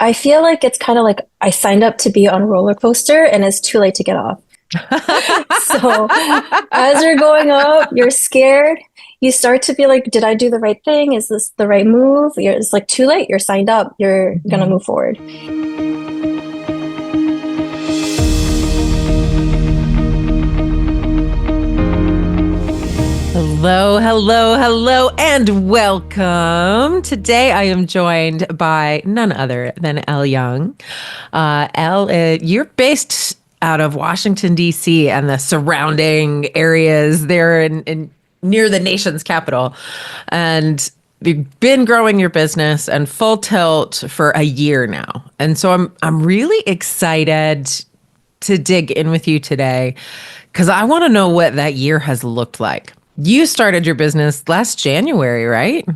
I feel like it's kind of like I signed up to be on a roller coaster and it's too late to get off. So as you're going up, you're scared. You start to be like, did I do the right thing? Is this the right move? It's like too late. You're signed up. You're gonna Mhm. move forward. Hello, hello, hello, and welcome. Today I am joined by none other than Elle Yeon. Elle, you're based out of Washington, D.C. and the surrounding areas there in near the nation's capital. And you've been growing your business and full tilt for a year now. And so I'm really excited to dig in with you today because I want to know what that year has looked like. You started your business last January, right?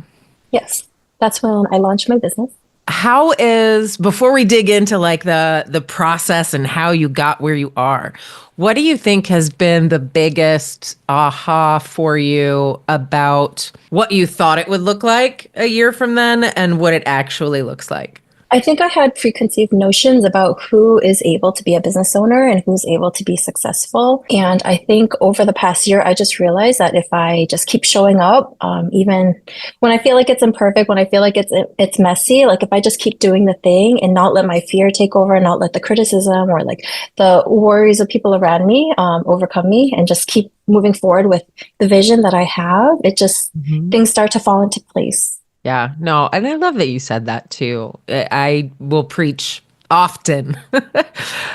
Yes, that's when I launched my business. How is before we dig into like the process and how you got where you are, what do you think has been the biggest aha for you about what you thought it would look like a year from then and what it actually looks like? I think I had preconceived notions about who is able to be a business owner and who's able to be successful. And I think over the past year, I just realized that if I just keep showing up, even when I feel like it's imperfect, when I feel like it's messy, like if I just keep doing the thing and not let my fear take over, and not let the criticism or like the worries of people around me overcome me, and just keep moving forward with the vision that I have, it just things start to fall into place. Yeah, no, and I love that you said that too. I will preach often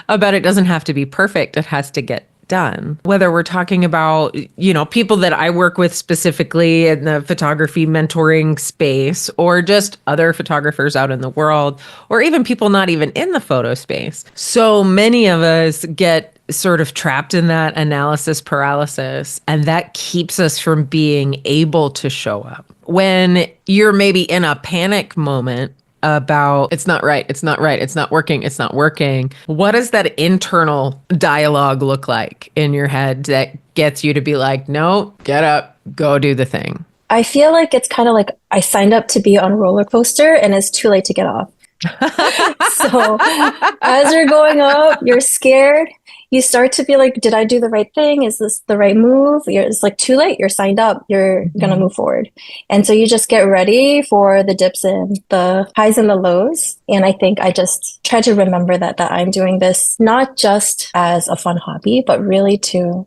about it doesn't have to be perfect, it has to get done. Whether we're talking about, people that I work with specifically in the photography mentoring space, or just other photographers out in the world, or even people not even in the photo space. So many of us get sort of trapped in that analysis paralysis, and that keeps us from being able to show up. When you're maybe in a panic moment about it's not right, it's not right, it's not working, it's not working, what does that internal dialogue look like in your head that gets you to be like, no, get up, go do the thing? I feel like it's kind of like I signed up to be on a roller coaster and it's too late to get off. So as you're going up, you're scared. You start to be like, did I do the right thing? Is this the right move? It's like too late. You're signed up. You're gonna move forward. And so you just get ready for the dips and the highs and the lows. And I think I just try to remember that I'm doing this not just as a fun hobby, but really to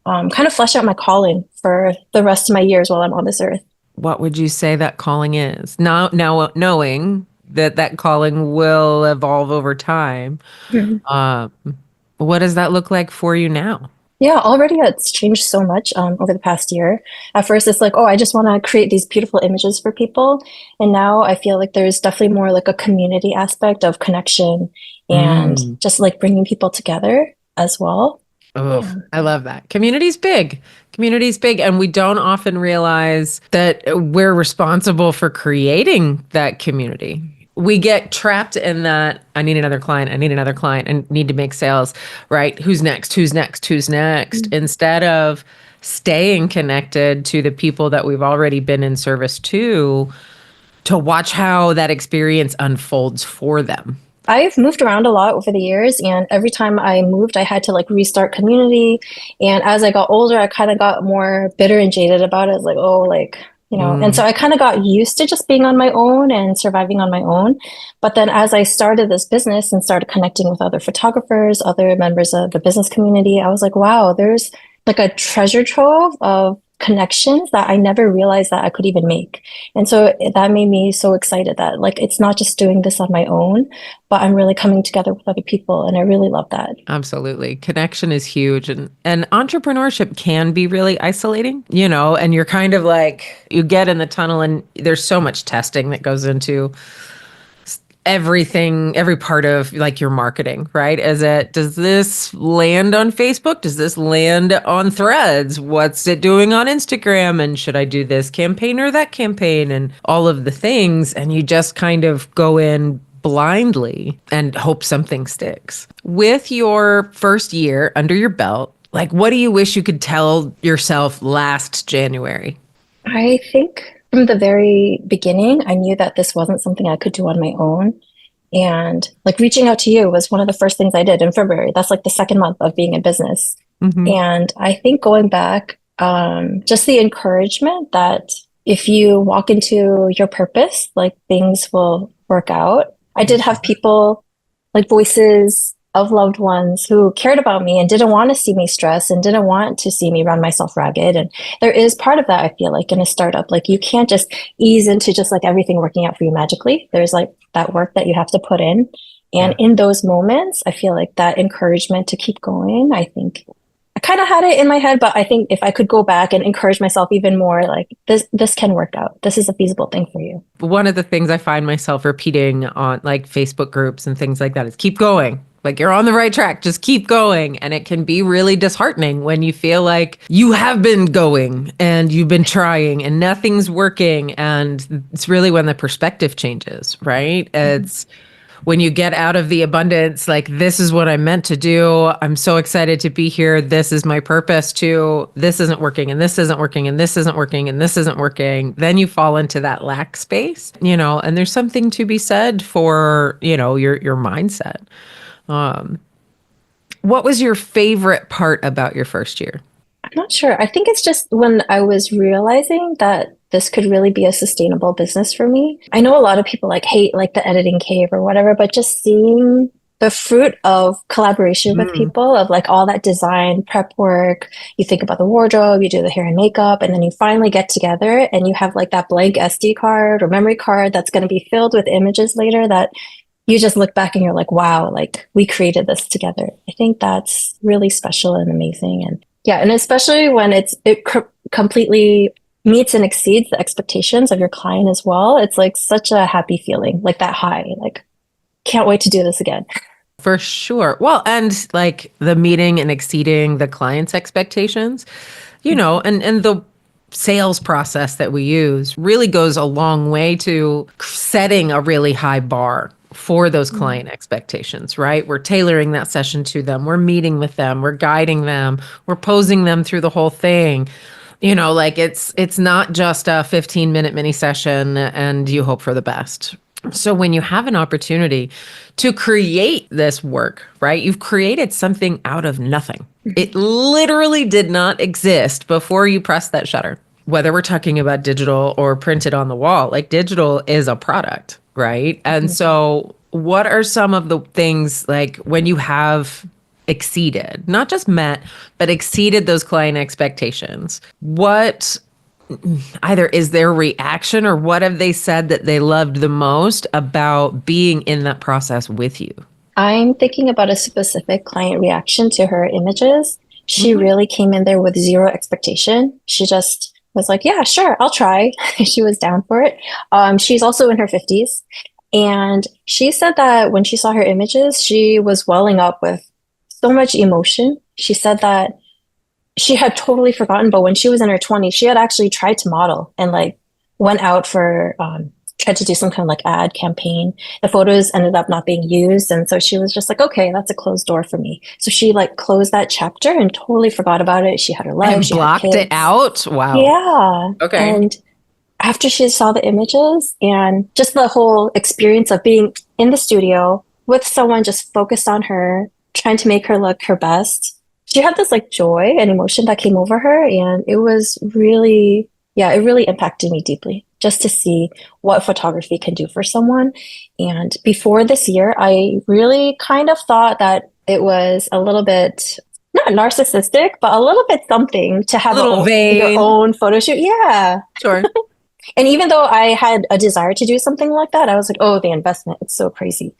kind of flesh out my calling for the rest of my years while I'm on this earth. What would you say that calling is? Now knowing that that calling will evolve over time, Mhm. um, what does that look like for you now? Yeah, already it's changed so much over the past year. At first, it's like, oh, I just want to create these beautiful images for people. And now I feel like there's definitely more like a community aspect of connection and Mm. just like bringing people together as well. Oh, Yeah. I love that. Community's big. Community's big. And we don't often realize that we're responsible for creating that community. We get trapped in that I need another client, I need another client, and need to make sales, right? Who's next? Who's next? Who's next? Instead of staying connected to the people that we've already been in service to watch how that experience unfolds for them. I've moved around a lot over the years, and every time I moved, I had to like restart community. And as I got older, I kind of got more bitter and jaded about it. It's like, oh, like, and so Mm. I kind of got used to just being on my own and surviving on my own. But then as I started this business and started connecting with other photographers, other members of the business community, I was like, wow, there's like a treasure trove of connections that I never realized that I could even make. And so that made me so excited that like it's not just doing this on my own, but I'm really coming together with other people. And I really love that. Absolutely. Connection is huge, and entrepreneurship can be really isolating, and you're kind of like you get in the tunnel and there's so much testing that goes into everything, every part of like your marketing, right? Does this land on Facebook? Does this land on Threads? What's it doing on Instagram? And should I do this campaign or that campaign and all of the things? And you just kind of go in blindly and hope something sticks. With your first year under your belt, like what do you wish you could tell yourself last January? I think from the very beginning, I knew that this wasn't something I could do on my own. And like reaching out to you was one of the first things I did in February. That's like the second month of being in business. Hmm. And I think going back, just the encouragement that if you walk into your purpose, like things will work out. I did have people, like voices of loved ones who cared about me and didn't want to see me stress and didn't want to see me run myself ragged. And there is part of that, I feel like, in a startup. Like you can't just ease into just like everything working out for you magically. There's like that work that you have to put in. And Yeah. in those moments, I feel like that encouragement to keep going, I think I kind of had it in my head, but I think if I could go back and encourage myself even more, like this can work out. This is a feasible thing for you. One of the things I find myself repeating on like Facebook groups and things like that is keep going. Like you're on the right track, just keep going. And it can be really disheartening when you feel like you have been going and you've been trying and nothing's working. And it's really when the perspective changes, right? It's when you get out of the abundance, like, this is what I'm meant to do. I'm so excited to be here. This is my purpose to this isn't working and this isn't working and this isn't working and this isn't working. Then you fall into that lack space, and there's something to be said for, your mindset. Um, what was your favorite part about your first year? I'm not sure. I think it's just when I was realizing that this could really be a sustainable business for me. I know a lot of people like hate like the editing cave or whatever, but just seeing the fruit of collaboration with Mm. people, of like all that design prep work, you think about the wardrobe, you do the hair and makeup, and then you finally get together and you have like that blank SD card or memory card that's going to be filled with images later that you just look back and you're like, wow, like we created this together. I think that's really special and amazing. And yeah, and especially when completely meets and exceeds the expectations of your client as well. It's like such a happy feeling, like that high, like can't wait to do this again. For sure. Well, and like the meeting and exceeding the client's expectations, and the sales process that we use really goes a long way to setting a really high bar for those Mm-hmm. client expectations, right? We're tailoring that session to them. We're meeting with them. We're guiding them. We're posing them through the whole thing. Like it's not just a 15-minute mini session and you hope for the best. So when you have an opportunity to create this work, right? You've created something out of nothing. It literally did not exist before you pressed that shutter. Whether we're talking about digital or printed on the wall, like digital is a product, right? And so what are some of the things like when you have exceeded, not just met, but exceeded those client expectations? What either is their reaction or what have they said that they loved the most about being in that process with you? I'm thinking about a specific client reaction to her images. She Mhm. really came in there with zero expectation. She just was like, yeah, sure, I'll try. She was down for it. She's also in her 50s. And she said that when she saw her images, she was welling up with so much emotion. She said that she had totally forgotten, but when she was in her 20s, she had actually tried to model and like went out for tried to do some kind of like ad campaign. The photos ended up not being used, and so she was just like, okay, that's a closed door for me. So she like closed that chapter and totally forgot about it. She had her life, And she had blocked it kids. out. Wow. Yeah. Okay. And after she saw the images and just the whole experience of being in the studio with someone just focused on her, trying to make her look her best, she had this like joy and emotion that came over her. And it was really, yeah, it really impacted me deeply just to see what photography can do for someone. And before this year, I really kind of thought that it was a little bit not narcissistic, but a little bit something to A have little your vain. own photo shoot. Yeah. Sure. And even though I had a desire to do something like that, I was like, oh, the investment, it's so crazy.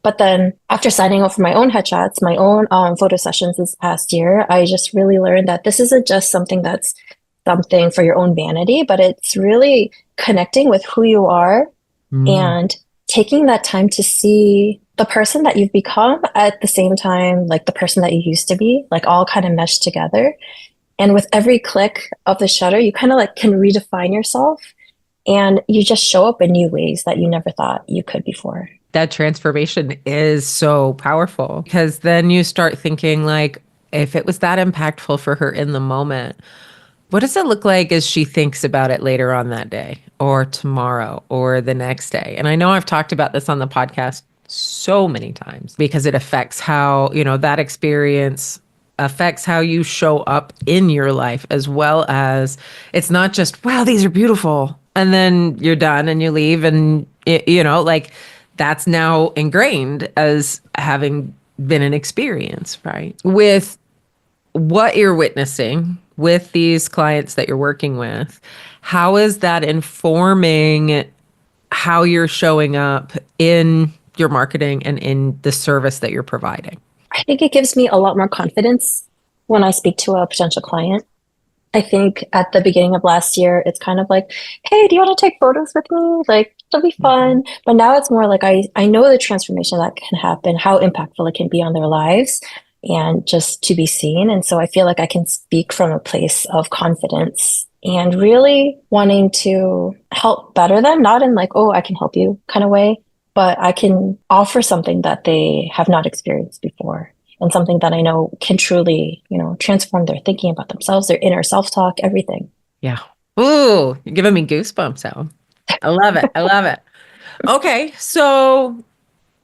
But then after signing up for my own headshots, my own photo sessions this past year, I just really learned that this isn't just something that's something for your own vanity, but it's really connecting with who you are Mm. and taking that time to see the person that you've become at the same time, like the person that you used to be, like all kind of meshed together. And with every click of the shutter, you kind of like can redefine yourself and you just show up in new ways that you never thought you could before. That transformation is so powerful because then you start thinking like, if it was that impactful for her in the moment, what does it look like as she thinks about it later on that day or tomorrow or the next day? And I know I've talked about this on the podcast so many times because it affects how, that experience affects how you show up in your life, as well as it's not just, wow, these are beautiful. And then you're done and you leave. And, like that's now ingrained as having been an experience, right? With what you're witnessing with these clients that you're working with, how is that informing how you're showing up in your marketing and in the service that you're providing? I think it gives me a lot more confidence when I speak to a potential client. I think at the beginning of last year, it's kind of like, hey, do you want to take photos with me? Like, it'll be fun. But now it's more like I know the transformation that can happen, how impactful it can be on their lives, and just to be seen. And so I feel like I can speak from a place of confidence and really wanting to help better them, not in like, oh, I can help you kind of way, but I can offer something that they have not experienced before and something that I know can truly, transform their thinking about themselves, their inner self-talk, everything. Yeah. Ooh, you're giving me goosebumps, Al. I love it. I love it. Okay. So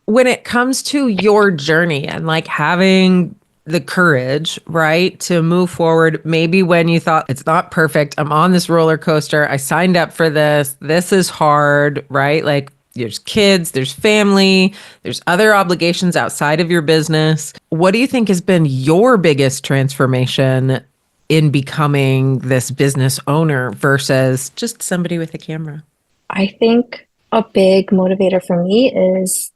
when it comes to your journey and like having the courage, right, to move forward, maybe when you thought it's not perfect, I'm on this roller coaster, I signed up for this is hard, right? Like there's kids, there's family, there's other obligations outside of your business. What do you think has been your biggest transformation in becoming this business owner versus just somebody with a camera? I think a big motivator for me is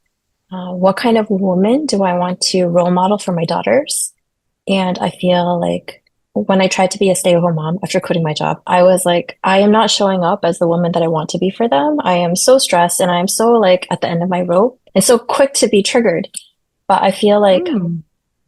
what kind of woman do I want to role model for my daughters? And I feel like when I tried to be a stay-at-home mom after quitting my job, I was like, I am not showing up as the woman that I want to be for them. I am so stressed and I am so like at the end of my rope and so quick to be triggered. But I feel like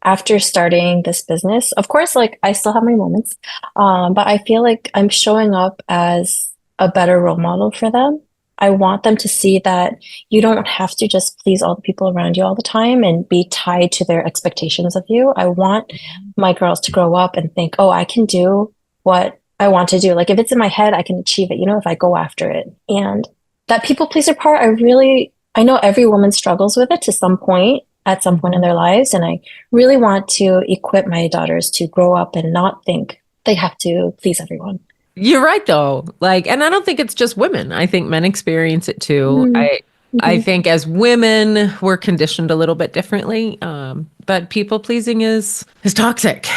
after starting this business, of course, like I still have my moments, but I feel like I'm showing up as a better role model for them. I want them to see that you don't have to just please all the people around you all the time and be tied to their expectations of you. I want my girls to grow up and think, oh, I can do what I want to do. Like if it's in my head, I can achieve it, if I go after it. And that people pleaser part, I know every woman struggles with it to some point at some point in their lives. And I really want to equip my daughters to grow up and not think they have to please everyone. You're right though. Like, and I don't think it's just women. I think men experience it too. I Mm-hmm. think as women, we're conditioned a little bit differently. But people pleasing is toxic.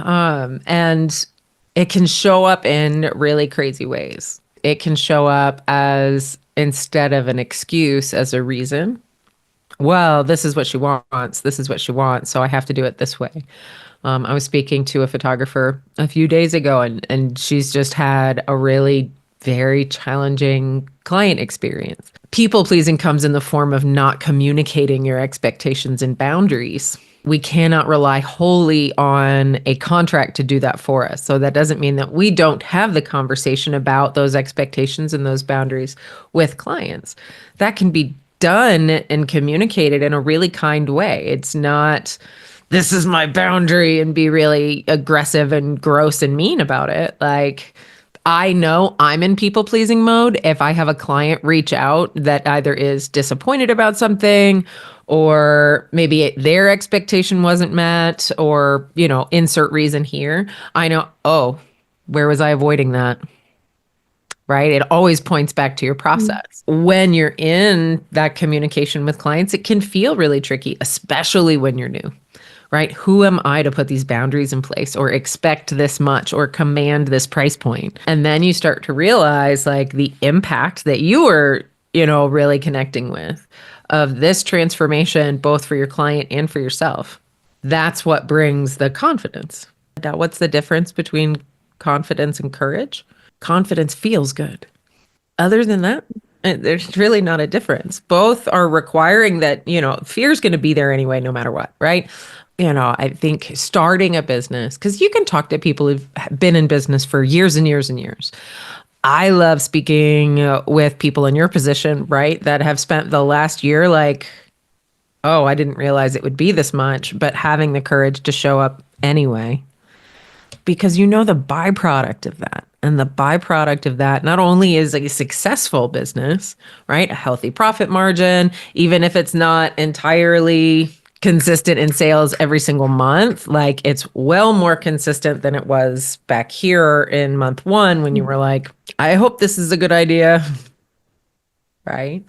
And it can show up in really crazy ways. It can show up as, instead of an excuse, as a reason. Well, this is what she wants. This is what she wants. So I have to do it this way. I was speaking to a photographer a few days ago, and she's just had a really very challenging client experience. People pleasing comes in the form of not communicating your expectations and boundaries. We cannot rely wholly on a contract to do that for us. So that doesn't mean that we don't have the conversation about those expectations and those boundaries with clients. That can be done and communicated in a really kind way. It's not, this is my boundary, and be really aggressive and gross and mean about it. Like, I know I'm in people pleasing mode if I have a client reach out that either is disappointed about something, or maybe their expectation wasn't met, or, insert reason here. I know, oh, where was I avoiding that? Right? It always points back to your process. When you're in that communication with clients, it can feel really tricky, especially when you're new. Right? Who am I to put these boundaries in place or expect this much or command this price point? And then you start to realize like the impact that you were, really connecting with of this transformation, both for your client and for yourself. That's what brings the confidence. Now, what's the difference between confidence and courage? Confidence feels good. Other than that, there's really not a difference. Both are requiring that, fear is going to be there anyway, no matter what, right? I think starting a business, because you can talk to people who've been in business for years and years and years. I love speaking with people in your position, right, that have spent the last year like, oh, I didn't realize it would be this much, but having the courage to show up anyway, because the byproduct of that. And the byproduct of that not only is a successful business, right? A healthy profit margin, even if it's not entirely consistent in sales every single month, like it's well more consistent than it was back here in month one when you were like, I hope this is a good idea, right?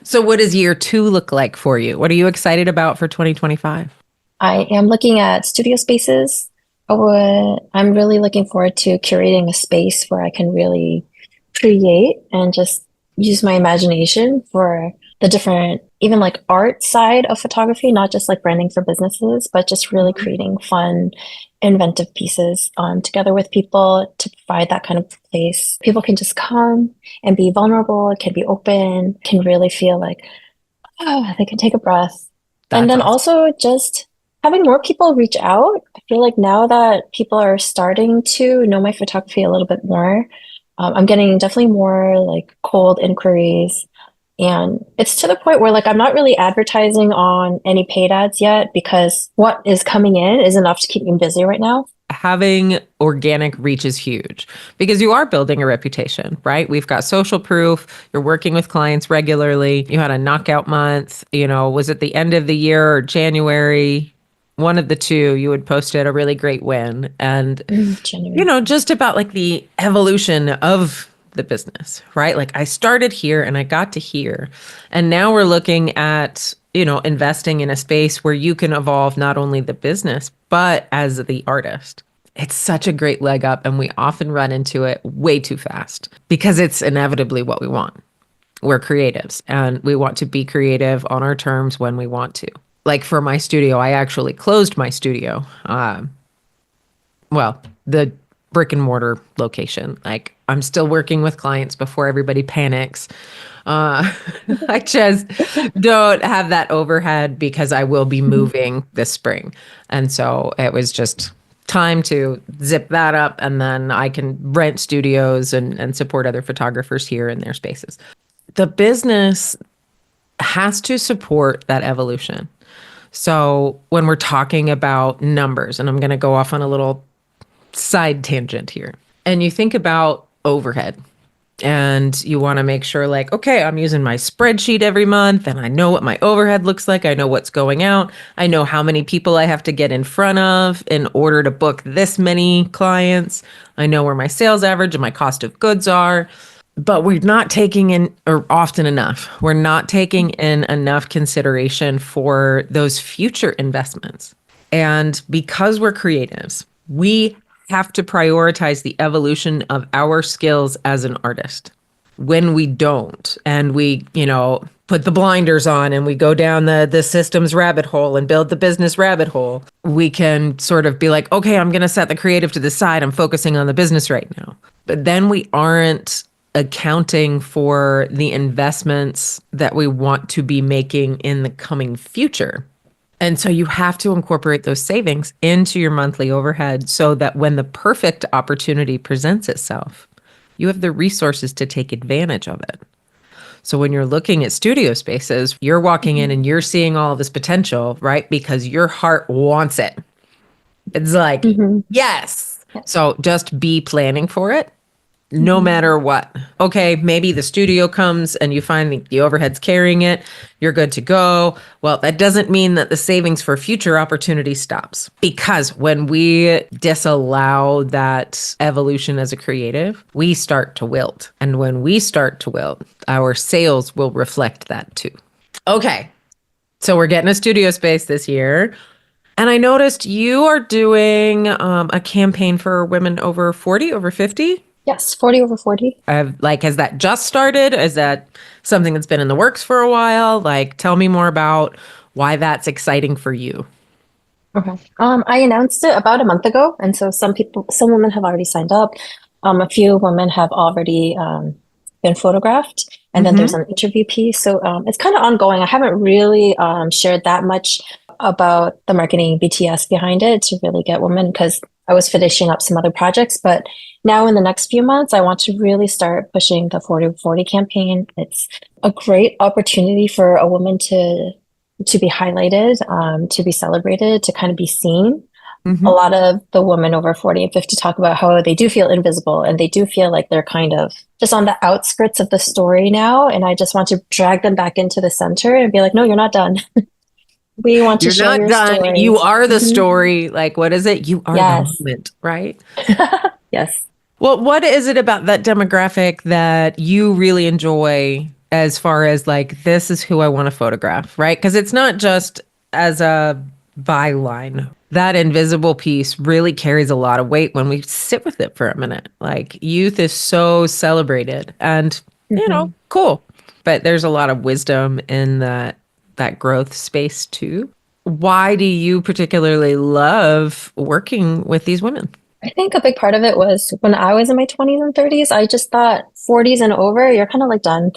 So, what does year two look like for you? What are you excited about for 2025? I am looking at studio spaces. I'm really looking forward to curating a space where I can really create and just use my imagination for the different, even like art side of photography, not just like branding for businesses, but just really creating fun, inventive pieces together with people to provide that kind of place. People can just come and be vulnerable, can be open, can really feel like, oh, they can take a breath. And That's then awesome. also just having more people reach out. I feel like now that people are starting to know my photography a little bit more, I'm getting definitely more like cold inquiries. And it's to the point where like I'm not really advertising on any paid ads yet because what is coming in is enough to keep me busy right now. Having organic reach is huge because you are building a reputation, right? We've got social proof. You're working with clients regularly. You had a knockout month. Was it the end of the year or January? One of the two, you had posted a really great win. And, Genuine. just about like the evolution of the business, right? Like I started here and I got to here. And now we're looking at, investing in a space where you can evolve not only the business, but as the artist. It's such a great leg up. And we often run into it way too fast because it's inevitably what we want. We're creatives and we want to be creative on our terms when we want to. Like for my studio, I actually closed my studio. Well, the brick and mortar location. Like I'm still working with clients before everybody panics. I just don't have that overhead because I will be moving this spring. And so it was just time to zip that up and then I can rent studios and support other photographers here in their spaces. The business has to support that evolution. So when we're talking about numbers, and I'm going to go off on a little side tangent here. And you think about overhead and you want to make sure like, okay, I'm using my spreadsheet every month and I know what my overhead looks like. I know what's going out. I know how many people I have to get in front of in order to book this many clients. I know where my sales average and my cost of goods are. But we're not taking in, or often enough, we're not taking in enough consideration for those future investments. And because we're creatives, we have to prioritize the evolution of our skills as an artist. When we don't, and we, put the blinders on and we go down the systems rabbit hole and build the business rabbit hole, we can sort of be like, okay, I'm going to set the creative to the side. I'm focusing on the business right now. But then we aren't accounting for the investments that we want to be making in the coming future. And so you have to incorporate those savings into your monthly overhead so that when the perfect opportunity presents itself, you have the resources to take advantage of it. So when you're looking at studio spaces, you're walking in and you're seeing all of this potential, right? Because your heart wants it. It's like, Mm-hmm. yes. Yeah. So just be planning for it no Mm-hmm. matter what. Okay, maybe the studio comes and you find the overhead's carrying it. You're good to go. Well, that doesn't mean that the savings for future opportunity stops. Because when we disallow that evolution as a creative, we start to wilt. And when we start to wilt, our sales will reflect that too. Okay, so we're getting a studio space this year. And I noticed you are doing a campaign for women over 40, over 50. Yes, 40 over 40. Has that just started? Is that something that's been in the works for a while? Like, tell me more about why that's exciting for you. Okay. I announced it about a month ago, and so some women have already signed up. A few women have already been photographed, and then there's Mm-hmm. an interview piece. So it's kind of ongoing. I haven't really shared that much about the marketing BTS behind it to really get women because I was finishing up some other projects. But now in the next few months, I want to really start pushing the 40 40 campaign. It's a great opportunity for a woman to be highlighted, to be celebrated, to kind of be seen. a Hmm. lot of the women over 40 and 50 talk about how they do feel invisible and they do feel like they're kind of just on the outskirts of the story now. And I just want to drag them back into the center and be like, no, you're not done. We want to You're share not your done. You stories. are the Mhm. story. Like, what is it? You are the Yes. moment, right? Yes. Well, what is it about that demographic that you really enjoy as far as like, this is who I want to photograph, right? Because it's not just as a byline. That invisible piece really carries a lot of weight when we sit with it for a minute. Like, youth is so celebrated and, Hmm. cool. But there's a lot of wisdom in that growth space too. Why do you particularly love working with these women? I think a big part of it was when I was in my 20s and 30s, I just thought 40s and over, you're kind of like done.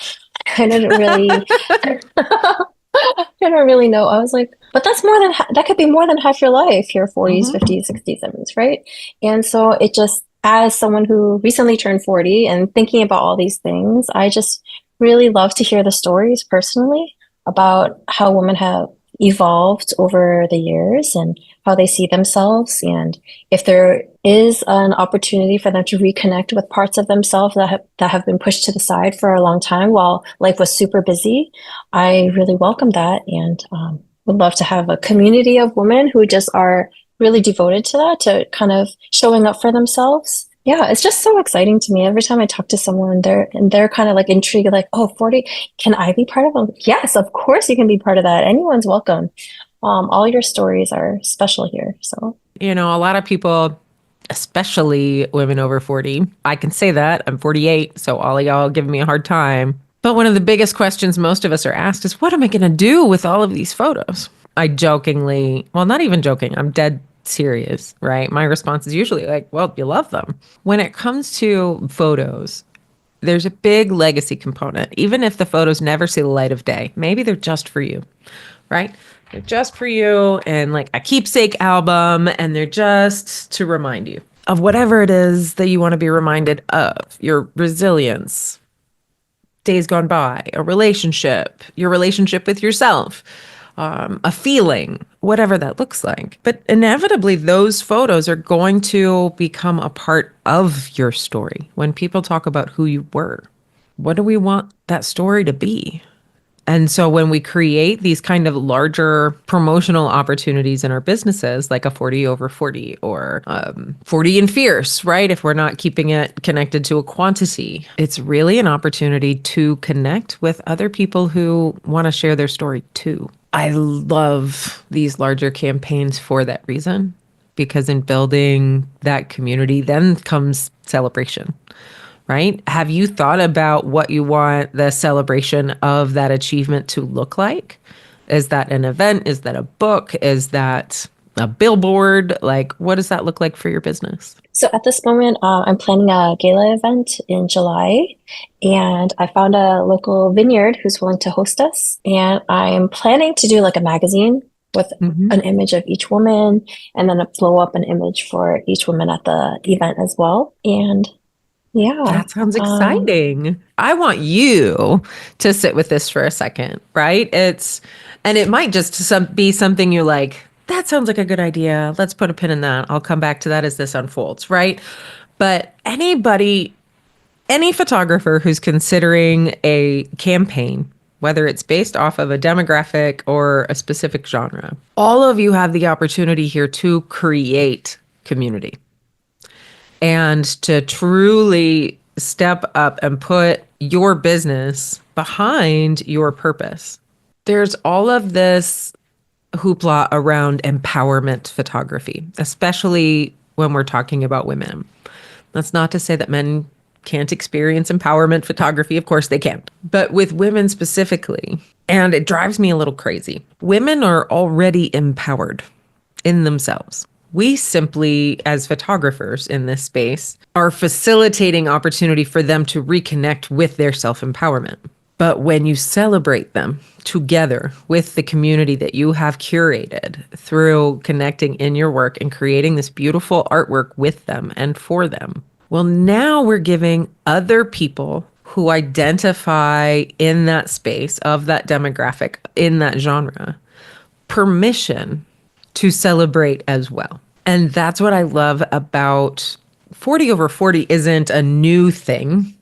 I didn't really, I didn't really know. I was like, but that's more than, that could be more than half your life, your 40s, Hmm. 50s, 60s, 70s, right? And so it just, as someone who recently turned 40 and thinking about all these things, I just really love to hear the stories personally about how women have evolved over the years and how they see themselves, and if there is an opportunity for them to reconnect with parts of themselves that have been pushed to the side for a long time while life was super busy, I really welcome that and would love to have a community of women who just are really devoted to that, to kind of showing up for themselves. Yeah, it's just so exciting to me. Every time I talk to someone, they're kind of like intrigued, like, oh, 40, can I be part of them? Yes, of course you can be part of that. Anyone's welcome. All your stories are special here. So, A lot of people, especially women over 40, I can say that I'm 48, so all of y'all give me a hard time. But one of the biggest questions most of us are asked is, what am I going to do with all of these photos? I jokingly, well, not even joking, I'm dead serious, right? My response is usually like, well, you love them. When it comes to photos, there's a big legacy component. Even if the photos never see the light of day, maybe they're just for you, right? They're just for you and like a keepsake album, and they're just to remind you of whatever it is that you want to be reminded of, your resilience, days gone by, a relationship, your relationship with yourself, a feeling, whatever that looks like. But inevitably, those photos are going to become a part of your story. When people talk about who you were, what do we want that story to be? And so when we create these kind of larger promotional opportunities in our businesses, like a 40 over 40 or 40 and fierce, right? If we're not keeping it connected to a quantity, it's really an opportunity to connect with other people who want to share their story too. I love these larger campaigns for that reason, because in building that community, then comes celebration, right? Have you thought about what you want the celebration of that achievement to look like? Is that an event? Is that a book? Is that a billboard? Like, what does that look like for your business? so at this moment, I'm planning a gala event in July, and I found a local vineyard who's willing to host us. And I'm planning to do like a magazine with Hmm. an image of each woman, and then a blow up an image for each woman at the event as well. And yeah, That sounds um, exciting. I want you to sit with this for a second, right? And it might just be something you're like, that sounds like a good idea. Let's put a pin in that. I'll come back to that as this unfolds, right? But any photographer who's considering a campaign, whether it's based off of a demographic or a specific genre, all of you have the opportunity here to create community and to truly step up and put your business behind your purpose. There's all of this hoopla around empowerment photography, especially when we're talking about women. That's not to say that men can't experience empowerment photography. Of course they can. But with women specifically, and it drives me a little crazy, women are already empowered in themselves. We simply, as photographers in this space, are facilitating opportunity for them to reconnect with their self empowerment. But when you celebrate them together with the community that you have curated through connecting in your work and creating this beautiful artwork with them and for them, well, now we're giving other people who identify in that space of that demographic, in that genre, permission to celebrate as well. And that's what I love about 40 over 40 isn't a new thing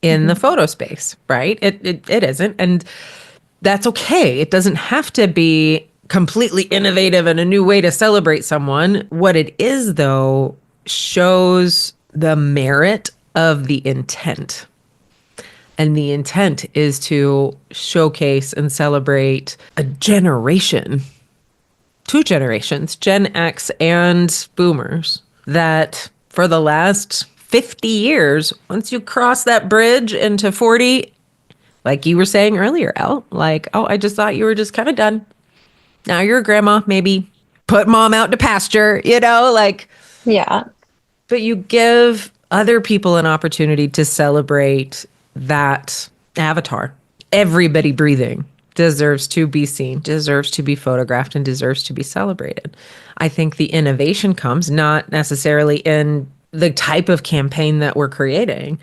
in the Mhm. photo space, right? It isn't. And that's okay. It doesn't have to be completely innovative and a new way to celebrate someone. What it is, though, shows the merit of the intent. And the intent is to showcase and celebrate a generation, two generations, Gen X and boomers, that for the last 50 years, once you cross that bridge into 40, like you were saying earlier, Elle, like, oh, I just thought you were just kind of done. Now you're a grandma, maybe put mom out to pasture, like, Yeah. but you give other people an opportunity to celebrate that avatar. Everybody breathing deserves to be seen, deserves to be photographed, and deserves to be celebrated. I think the innovation comes not necessarily in the type of campaign that we're creating,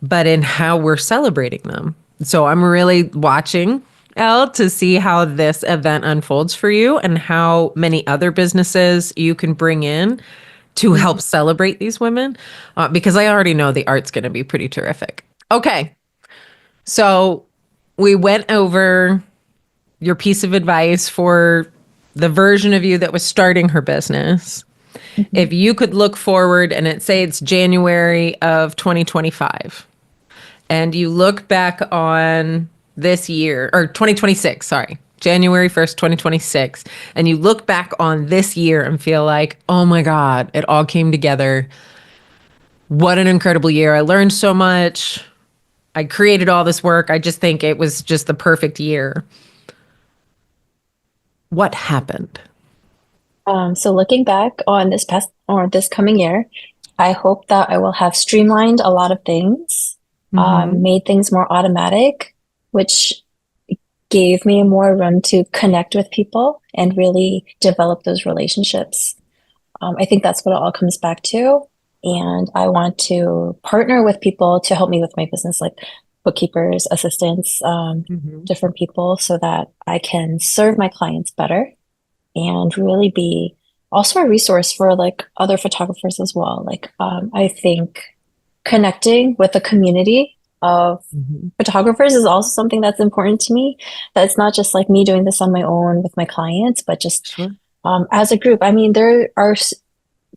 but in how we're celebrating them. So I'm really watching, Elle, to see how this event unfolds for you and how many other businesses you can bring in to help Mhm. celebrate these women, because I already know the art's going to be pretty terrific. Okay. So we went over your piece of advice for the version of you that was starting her business. Mhm. If you could look forward and say it's January of 2025, and you look back on this year, or 2026, sorry, January 1st, 2026, and you look back on this year and feel like, oh my God, it all came together. What an incredible year. I learned so much. I created all this work. I just think it was just the perfect year. What happened? So looking back on this past or this coming year, I hope that I will have streamlined a lot of things, Mm-hmm. made things more automatic, which gave me more room to connect with people and really develop those relationships. I think that's what it all comes back to. And I want to partner with people to help me with my business, like bookkeepers, assistants, Mm-hmm. different people, so that I can serve my clients better and really be also a resource for like other photographers as well. Like, I think connecting with a community of Mm-hmm. photographers is also something that's important to me. That it's not just like me doing this on my own with my clients, but just Sure. as a group. I mean, there are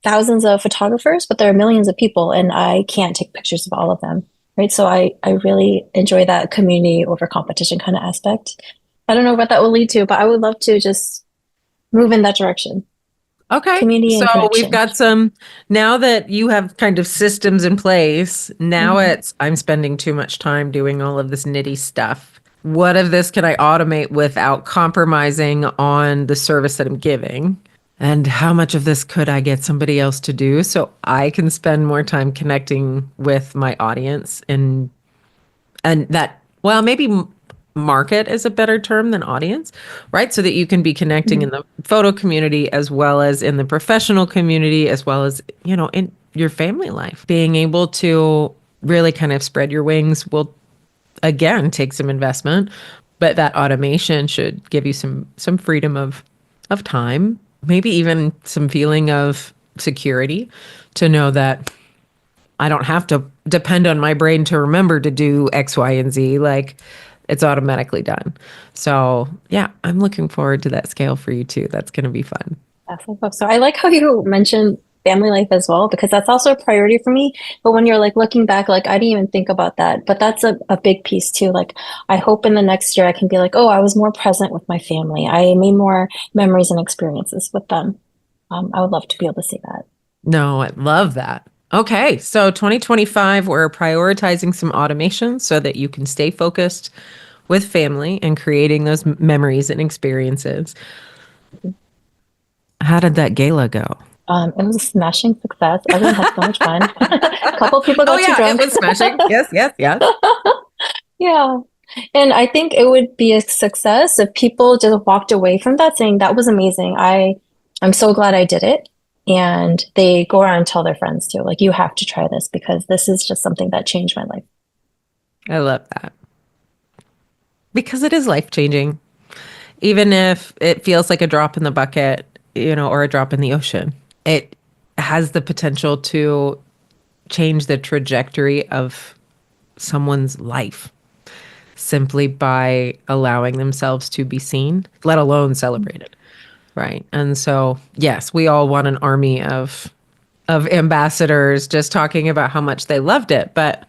thousands of photographers, but there are millions of people, and I can't take pictures of all of them. Right. So I really enjoy that community over competition kind of aspect. I don't know what that will lead to, but I would love to just move in that direction. Okay. Community So and we've connection. got some, now that you have kind of systems in place, now Mhm. it's, I'm spending too much time doing all of this nitty stuff. What of this can I automate without compromising on the service that I'm giving? And how much of this could I get somebody else to do so I can spend more time connecting with my audience and that, well, maybe market is a better term than audience, right? So that you can be connecting Mhm. in the photo community as well as in the professional community, as well as, in your family life. Being able to really kind of spread your wings will again take some investment, but that automation should give you some freedom of time, maybe even some feeling of security to know that I don't have to depend on my brain to remember to do X, Y, and Z. Like it's automatically done. So yeah, I'm looking forward to that scale for you too. That's going to be fun. Definitely. So I like how you mentioned family life as well, because that's also a priority for me. But when you're like looking back, like I didn't even think about that. But that's a big piece too. Like I hope in the next year I can be like, oh, I was more present with my family. I made more memories and experiences with them. I would love to be able to see that. No, I love that. Okay, so 2025, we're prioritizing some automation so that you can stay focused with family and creating those memories and experiences. How did that gala go? It was a smashing success. Everyone had so much fun. A couple people Oh got too yeah, it drunk. was smashing. Yes, yes, yes. Yeah. And I think it would be a success if people just walked away from that saying that was amazing. I'm so glad I did it. And they go around and tell their friends too, like, you have to try this because this is just something that changed my life. I love that because it is life changing, even if it feels like a drop in the bucket, or a drop in the ocean. it has the potential to change the trajectory of someone's life simply by allowing themselves to be seen, let alone celebrated. Right. And so, yes, we all want an army of ambassadors just talking about how much they loved it. But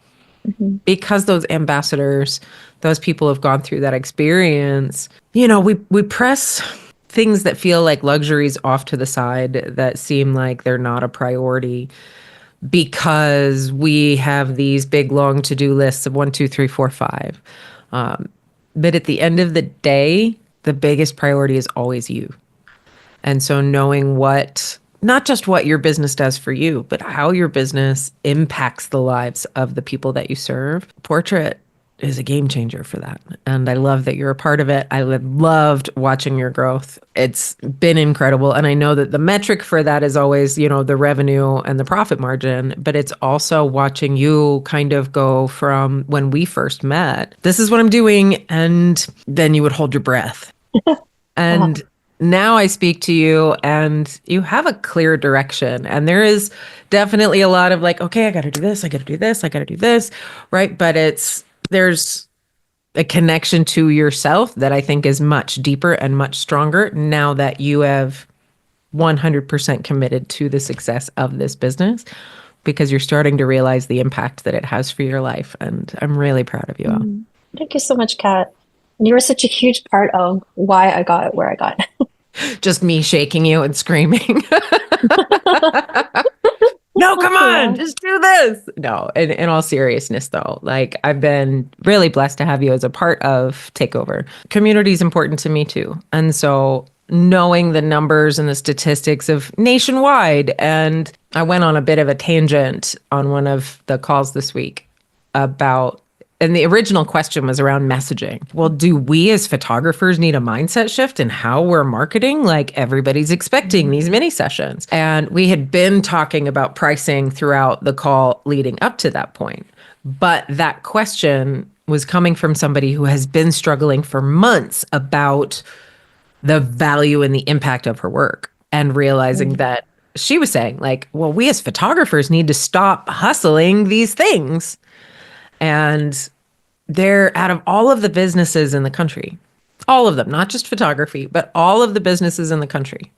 Mhm. because those ambassadors, those people have gone through that experience, we press things that feel like luxuries off to the side that seem like they're not a priority because we have these big long to-do lists of 1, 2, 3, 4, 5. But at the end of the day, the biggest priority is always you. And so knowing not just what your business does for you, but how your business impacts the lives of the people that you serve. Portrait is a game changer for that. And I love that you're a part of it. I loved watching your growth. It's been incredible. And I know that the metric for that is always, the revenue and the profit margin, but it's also watching you kind of go from when we first met, this is what I'm doing. And then you would hold your breath. Uh-huh. And now I speak to you and you have a clear direction. And there is definitely a lot of like, okay, I got to do this. I got to do this. I got to do this. Right. But there's a connection to yourself that I think is much deeper and much stronger now that you have 100% committed to the success of this business because you're starting to realize the impact that it has for your life. And I'm really proud of you all. Thank you so much, Kat. You were such a huge part of why I got where I got. Just me shaking you and screaming. No, come on, Yeah. just do this. No, in all seriousness, though, like I've been really blessed to have you as a part of Takeover. Community is important to me too. And so knowing the numbers and the statistics of nationwide, and I went on a bit of a tangent on one of the calls this week about, and the original question was around messaging. Well, do we as photographers need a mindset shift in how we're marketing? Like everybody's expecting these mini sessions. And we had been talking about pricing throughout the call leading up to that point. But that question was coming from somebody who has been struggling for months about the value and the impact of her work and realizing that she was saying like, well, we as photographers need to stop hustling these things. And they're out of all of the businesses in the country, all of them, not just photography, but all of the businesses in the country,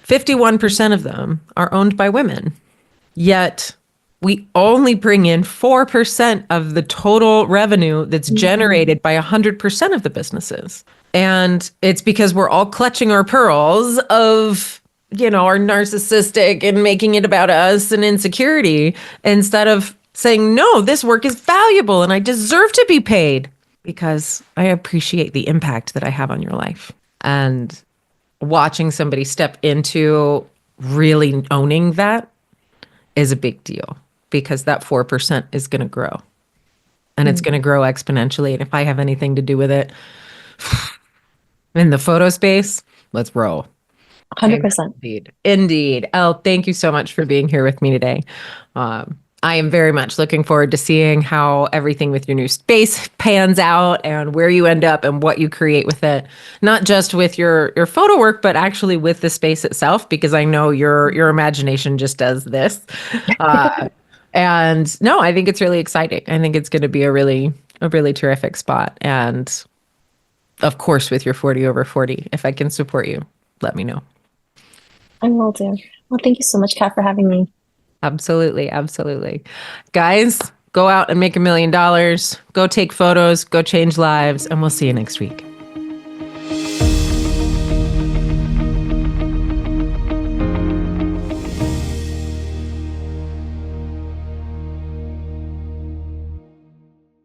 51% of them are owned by women. Yet we only bring in 4% of the total revenue that's generated by 100% of the businesses. And it's because we're all clutching our pearls of, our narcissistic and making it about us and insecurity instead of saying, no, this work is valuable and I deserve to be paid because I appreciate the impact that I have on your life. And watching somebody step into really owning that is a big deal because that 4% is going to grow and it's going to grow exponentially. And if I have anything to do with it in the photo space, let's roll. 100%. Indeed. Indeed. Elle, thank you so much for being here with me today. I am very much looking forward to seeing how everything with your new space pans out and where you end up and what you create with it. Not just with your photo work, but actually with the space itself, because I know your imagination just does this. And no, I think it's really exciting. I think it's going to be a really terrific spot. And of course, with your 40 over 40, if I can support you, let me know. I will do. Well, thank you so much, Kat, for having me. Absolutely. Absolutely. Guys, go out and make $1 million. Go take photos, go change lives, and we'll see you next week.